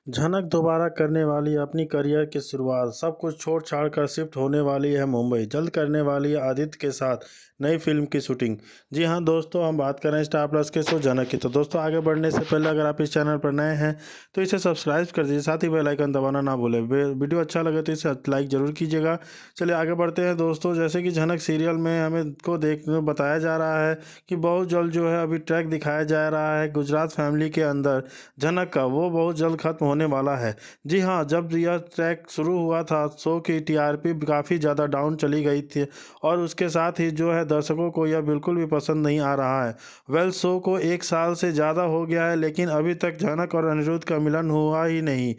झनक दोबारा करने वाली है अपनी करियर की शुरुआत। सब कुछ छोड़-छाड़ कर शिफ्ट होने वाली है मुंबई। जल्द करने वाली है आदित्य के साथ नई फ़िल्म की शूटिंग। जी हाँ दोस्तों, हम बात कर रहे हैं स्टार प्लस के शो झनक की। तो दोस्तों, आगे बढ़ने से पहले अगर आप इस चैनल पर नए हैं तो इसे सब्सक्राइब कर दीजिए, साथ ही बेल आइकन दबाना ना भूलें। वीडियो अच्छा लगे तो इसे लाइक ज़रूर कीजिएगा। चलिए आगे बढ़ते हैं दोस्तों। जैसे कि झनक सीरियल में हमें को देखने बताया जा रहा है कि बहुत जल्द जो है अभी ट्रैक दिखाया जा रहा है गुजरात फैमिली के अंदर झनक का, वो बहुत जल्द खत्म होने वाला है। जी हाँ, जब यह ट्रैक शुरू हुआ था शो की टीआरपी काफ़ी ज़्यादा डाउन चली गई थी और उसके साथ ही जो है दर्शकों को यह बिल्कुल भी पसंद नहीं आ रहा है। शो को 1 साल से ज़्यादा हो गया है लेकिन अभी तक झनक और अनिरुद्ध का मिलन हुआ ही नहीं।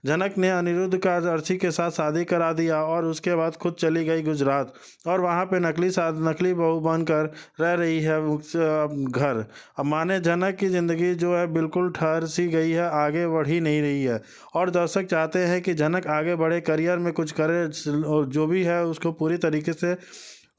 झनक ने अनिरुद्ध का अर्शी के साथ शादी करा दिया और उसके बाद खुद चली गई गुजरात और वहाँ पे नकली बहू बनकर रह रही है घर। अब माने झनक की ज़िंदगी जो है बिल्कुल ठहर सी गई है, आगे बढ़ ही नहीं रही है और दर्शक चाहते हैं कि झनक आगे बढ़े, करियर में कुछ करे और जो भी है उसको पूरी तरीके से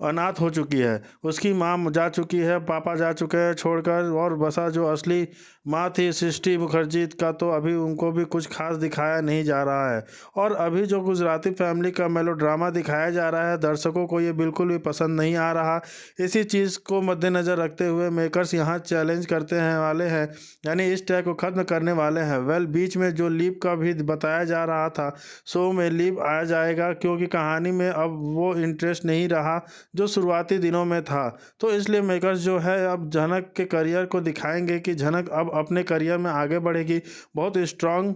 अनाथ हो चुकी है। उसकी माँ जा चुकी है, पापा जा चुके हैं छोड़कर और बसा जो असली माँ थी सृष्टि मुखर्जी का, तो अभी उनको भी कुछ खास दिखाया नहीं जा रहा है। और अभी जो गुजराती फैमिली का मेलोड्रामा दिखाया जा रहा है, दर्शकों को ये बिल्कुल भी पसंद नहीं आ रहा। इसी चीज़ को मद्देनज़र रखते हुए मेकर्स यहाँ चैलेंज करते हैं वाले हैं, यानी इस ट्रैक को ख़त्म करने वाले हैं। बीच में जो लीप का भी बताया जा रहा था, शो में लीप आ जाएगा क्योंकि कहानी में अब वो इंटरेस्ट नहीं रहा जो शुरुआती दिनों में था। तो इसलिए मेकर्स जो है अब झनक के करियर को दिखाएंगे कि झनक अब अपने करियर में आगे बढ़ेगी, बहुत स्ट्रांग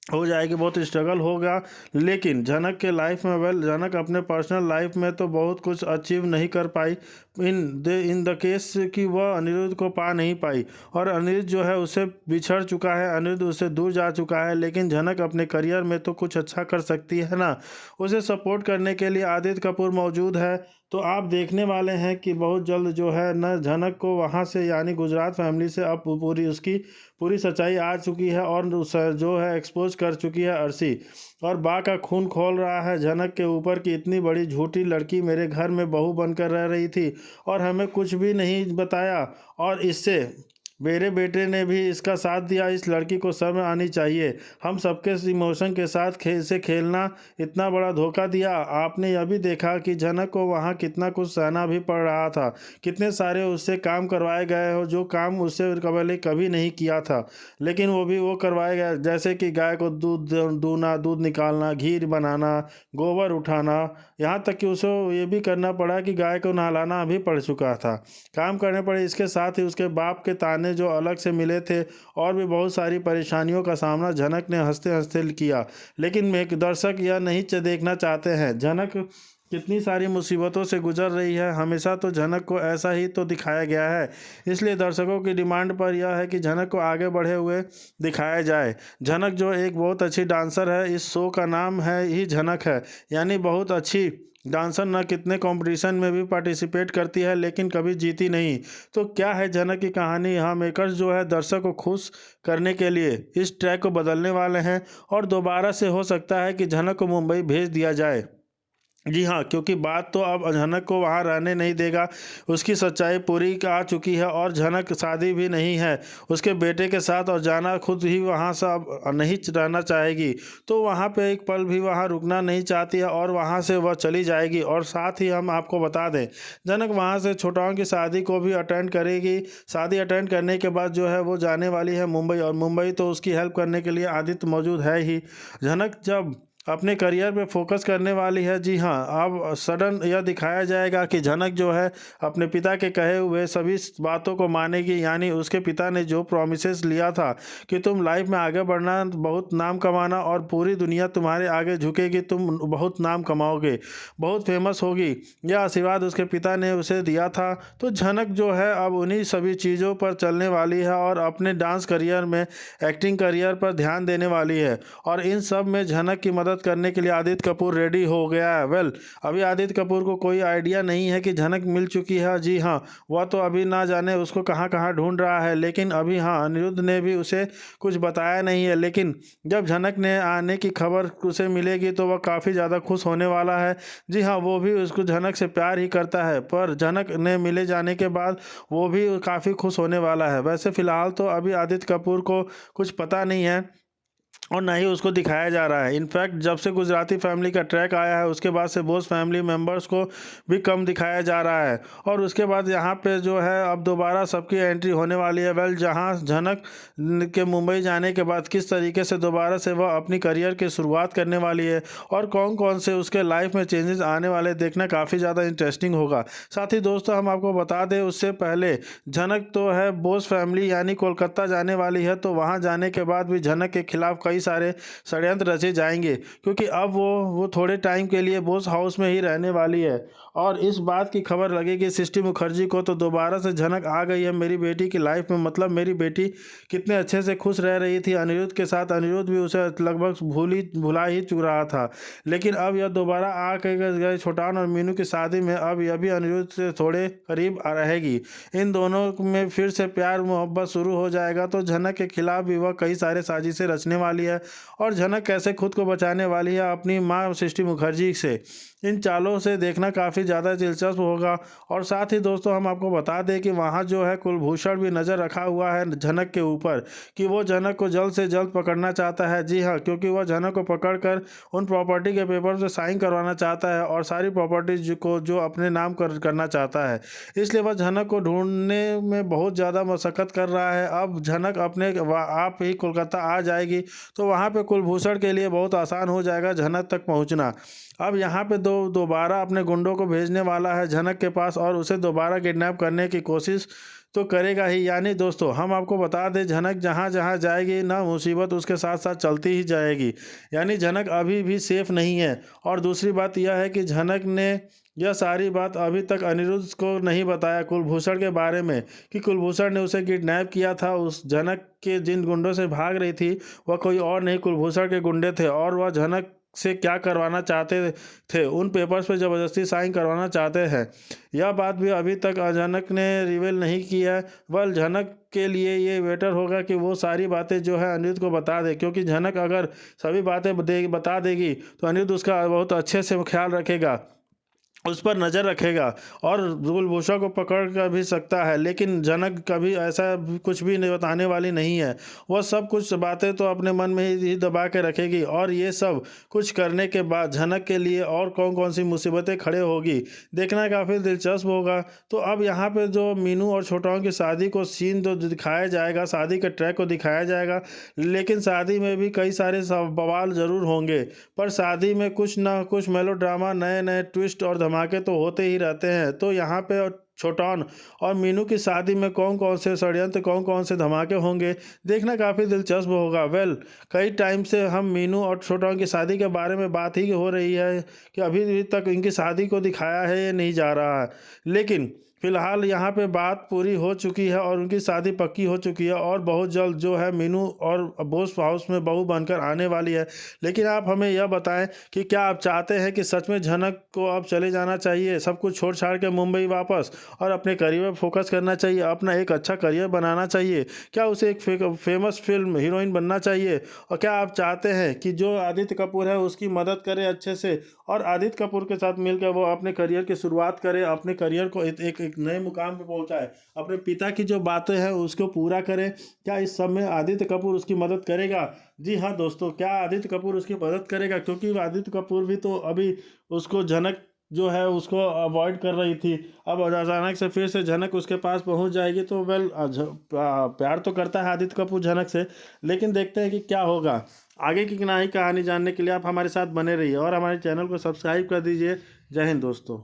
हो जाएगी, बहुत स्ट्रगल होगा। लेकिन झनक के लाइफ में झनक अपने पर्सनल लाइफ में तो बहुत कुछ अचीव नहीं कर पाई इन द केस कि वह अनिरुद्ध को पा नहीं पाई और अनिरुद्ध जो है उससे बिछड़ चुका है, अनिरुद्ध उससे दूर जा चुका है। लेकिन झनक अपने करियर में तो कुछ अच्छा कर सकती है ना। उसे सपोर्ट करने के लिए आदित्य कपूर मौजूद है। तो आप देखने वाले हैं कि बहुत जल्द जो है न झनक को वहाँ से यानी गुजरात फैमिली से अब पूरी उसकी पूरी सच्चाई आ चुकी है और उस जो है एक्सपोज कर चुकी है अर्शी और बा का खून खोल रहा है झनक के ऊपर कि इतनी बड़ी झूठी लड़की मेरे घर में बहू बनकर रह रही थी और हमें कुछ भी नहीं बताया और इससे मेरे बेटे ने भी इसका साथ दिया। इस लड़की को समझ आनी चाहिए, हम सबके इमोशन के साथ से खेलना इतना बड़ा धोखा दिया। आपने यह भी देखा कि झनक को वहाँ कितना कुछ सहना भी पड़ रहा था, कितने सारे उससे काम करवाए गए हो जो काम उससे पहले कभी नहीं किया था, लेकिन वो करवाए गए, जैसे कि गाय को दूध दूना, दूध निकालना, घी बनाना, गोबर उठाना, यहाँ तक कि उसे ये भी करना पड़ा कि गाय को नहलाना भी पड़ चुका था, काम करने पड़े। इसके साथ ही उसके बाप के ताने जो अलग से मिले थे और भी बहुत सारी परेशानियों का सामना झनक ने हंसते हंसते किया। लेकिन दर्शक यह नहीं देखना चाहते हैं झनक कितनी सारी मुसीबतों से गुजर रही है। हमेशा तो झनक को ऐसा ही तो दिखाया गया है, इसलिए दर्शकों की डिमांड पर यह है कि झनक को आगे बढ़े हुए दिखाया जाए। झनक जो एक बहुत अच्छी डांसर है, इस शो का नाम है ही झनक है, यानी बहुत अच्छी डांसर, न कितने कंपटीशन में भी पार्टिसिपेट करती है लेकिन कभी जीती नहीं। तो क्या है झनक की कहानी। यहाँ मेकर्स जो है दर्शक को खुश करने के लिए इस ट्रैक को बदलने वाले हैं और दोबारा से हो सकता है कि झनक को मुंबई भेज दिया जाए। जी हाँ, क्योंकि बात तो अब झनक को वहाँ रहने नहीं देगा, उसकी सच्चाई पूरी आ चुकी है और झनक शादी भी नहीं है उसके बेटे के साथ और जाना खुद ही वहाँ से अब नहीं रहना चाहेगी। तो वहाँ पे एक पल भी वहाँ रुकना नहीं चाहती है और वहाँ से वह चली जाएगी। और साथ ही हम आपको बता दें, झनक वहाँ से छोटाओं की शादी को भी अटेंड करेगी। शादी अटेंड करने के बाद जो है वो जाने वाली है मुंबई और मुंबई तो उसकी हेल्प करने के लिए आदित्य मौजूद है ही। झनक जब अपने करियर पे फोकस करने वाली है। जी हाँ, अब सडन यह दिखाया जाएगा कि झनक जो है अपने पिता के कहे हुए सभी बातों को मानेगी, यानी उसके पिता ने जो प्रॉमिसेस लिया था कि तुम लाइफ में आगे बढ़ना, बहुत नाम कमाना और पूरी दुनिया तुम्हारे आगे झुकेगी, तुम बहुत नाम कमाओगे, बहुत फेमस होगी, यह आशीर्वाद उसके पिता ने उसे दिया था। तो झनक जो है अब उन्हीं सभी चीज़ों पर चलने वाली है और अपने डांस करियर में, एक्टिंग करियर पर ध्यान देने वाली है और इन सब में झनक की मदद करने के लिए आदित्य कपूर रेडी हो गया है। अभी आदित्य कपूर को कोई आइडिया नहीं है कि झनक मिल चुकी है। जी हाँ, वह तो अभी ना जाने उसको कहाँ कहाँ ढूंढ रहा है, लेकिन अभी हाँ अनिरुद्ध ने भी उसे कुछ बताया नहीं है। लेकिन जब झनक ने आने की खबर उसे मिलेगी तो वह काफ़ी ज़्यादा खुश होने वाला है। जी हाँ, वो भी उसको झनक से प्यार ही करता है, पर झनक ने मिले जाने के बाद वो भी काफ़ी खुश होने वाला है। वैसे फ़िलहाल तो अभी आदित्य कपूर को कुछ पता नहीं है और ना ही उसको दिखाया जा रहा है। इनफैक्ट जब से गुजराती फैमिली का ट्रैक आया है उसके बाद से बोस फैमिली मेम्बर्स को भी कम दिखाया जा रहा है। और उसके बाद यहाँ पे जो है अब दोबारा सबकी एंट्री होने वाली है। वेल, जहाँ झनक के मुंबई जाने के बाद किस तरीके से दोबारा से वह अपनी करियर की शुरुआत करने वाली है और कौन कौन से उसके लाइफ में चेंजेस आने वाले देखना काफ़ी ज़्यादा इंटरेस्टिंग होगा। साथ ही दोस्तों हम आपको बता दें उससे पहले झनक तो है बोस फैमिली यानी कोलकाता जाने वाली है, तो वहाँ जाने के बाद भी झनक के खिलाफ कई सारे षड्यंत्र रचे जाएंगे, क्योंकि अब वो थोड़े टाइम के लिए बोस हाउस में ही रहने वाली है। और इस बात की खबर लगेगी सृष्टि मुखर्जी को तो दोबारा से झनक आ गई है मेरी बेटी की लाइफ में। मतलब मेरी बेटी कितने अच्छे से खुश रह रही थी अनिरुद्ध के साथ, अनिरुद्ध भी उसे लगभग भुला ही चुक रहा था, लेकिन अब यह दोबारा आ गए छोटान और मीनू की शादी में अब यह भी अनिरुद्ध से थोड़े करीब रहेगी। इन दोनों में फिर से प्यार मोहब्बत शुरू हो जाएगा, तो झनक के खिलाफ भी वह कई सारे साजिशें रचने वाली है और झनक कैसे खुद को बचाने वाली है अपनी मां सृष्टि मुखर्जी से। इन चालों से देखना काफ़ी ज़्यादा दिलचस्प होगा। और साथ ही दोस्तों हम आपको बता दें कि वहाँ जो है कुलभूषण भी नज़र रखा हुआ है झनक के ऊपर कि वो झनक को जल्द से जल्द पकड़ना चाहता है। जी हाँ, क्योंकि वह झनक को पकड़कर उन प्रॉपर्टी के पेपर पे साइन करवाना चाहता है और सारी प्रॉपर्टीज को जो अपने नाम करना चाहता है, इसलिए वह झनक को ढूंढने में बहुत ज़्यादा मशक्क़त कर रहा है। अब झनक अपने आप ही कोलकाता आ जाएगी तो वहाँ पे कुलभूषण के लिए बहुत आसान हो जाएगा झनक तक पहुँचना। अब यहाँ पे दोबारा अपने गुंडों को भेजने वाला है झनक के पास और उसे दोबारा किडनैप करने की कोशिश तो करेगा ही। यानी दोस्तों हम आपको बता दें झनक जहाँ जहाँ जाएगी ना मुसीबत उसके साथ साथ चलती ही जाएगी। यानी झनक अभी भी सेफ नहीं है। और दूसरी बात यह है कि झनक ने यह सारी बात अभी तक अनिरुद्ध को नहीं बताया कुलभूषण के बारे में कि कुलभूषण ने उसे किडनैप किया था। उस झनक के जिन गुंडों से भाग रही थी वह कोई और नहीं कुलभूषण के गुंडे थे और वह झनक से क्या करवाना चाहते थे, उन पेपर्स पे ज़बरदस्ती साइन करवाना चाहते हैं। यह बात भी अभी तक झनक ने रिवील नहीं की है। वह झनक के लिए ये बेटर होगा कि वो सारी बातें जो है अनिरुद्ध को बता दे, क्योंकि झनक अगर सभी बातें बता देगी तो अनिरुद्ध उसका बहुत अच्छे से ख्याल रखेगा, उस पर नज़र रखेगा और कुलभूषण को पकड़ कर भी सकता है। लेकिन झनक कभी ऐसा कुछ भी नहीं बताने वाली नहीं है। वह सब कुछ बातें तो अपने मन में ही दबा के रखेगी और ये सब कुछ करने के बाद झनक के लिए और कौन कौन सी मुसीबतें खड़े होगी देखना काफ़ी दिलचस्प होगा। तो अब यहाँ पे जो मीनू और छोटाओं की शादी को सीन जो दिखाया जाएगा, शादी के ट्रैक को दिखाया जाएगा, लेकिन शादी में भी कई सारे बवाल ज़रूर होंगे। पर शादी में कुछ ना कुछ मेलोड्रामा, नए नए ट्विस्ट और धमाके तो होते ही रहते हैं। तो यहाँ पे छोटान और मीनू की शादी में कौन कौन से षड्यंत्र, कौन कौन से धमाके होंगे देखना काफ़ी दिलचस्प होगा। वेल, कई टाइम से हम मीनू और छोटान की शादी के बारे में बात ही हो रही है कि अभी तक इनकी शादी को दिखाया है या नहीं जा रहा है, लेकिन फिलहाल यहाँ पे बात पूरी हो चुकी है और उनकी शादी पक्की हो चुकी है और बहुत जल्द जो है मीनू और बोस हाउस में बहू बनकर आने वाली है। लेकिन आप हमें यह बताएं कि क्या आप चाहते हैं कि सच में झनक को अब चले जाना चाहिए, सब कुछ छोड़ छाड़ के मुंबई वापस और अपने करियर में फोकस करना चाहिए, अपना एक अच्छा करियर बनाना चाहिए? क्या उसे एक फेमस फिल्म हीरोइन बनना चाहिए? और क्या आप चाहते हैं कि जो आदित्य कपूर है उसकी मदद करे अच्छे से और आदित्य कपूर के साथ मिलकर वो अपने करियर की शुरुआत करे, अपने करियर को एक नए मुकाम पे पहुंचाए, अपने पिता की जो बातें हैं उसको पूरा करे? क्या इस सब में आदित्य कपूर उसकी मदद करेगा? जी हाँ दोस्तों, क्या आदित्य कपूर उसकी मदद करेगा? क्योंकि आदित्य कपूर भी तो अभी उसको झनक जो है उसको अवॉइड कर रही थी, अब अचानक से फिर से झनक उसके पास पहुंच जाएगी। तो वेल, प्यार तो करता है आदित्य कपूर झनक से, लेकिन देखते हैं कि क्या होगा। आगे की नई कहानी जानने के लिए आप हमारे साथ बने रहिए और हमारे चैनल को सब्सक्राइब कर दीजिए। जय हिंद दोस्तों।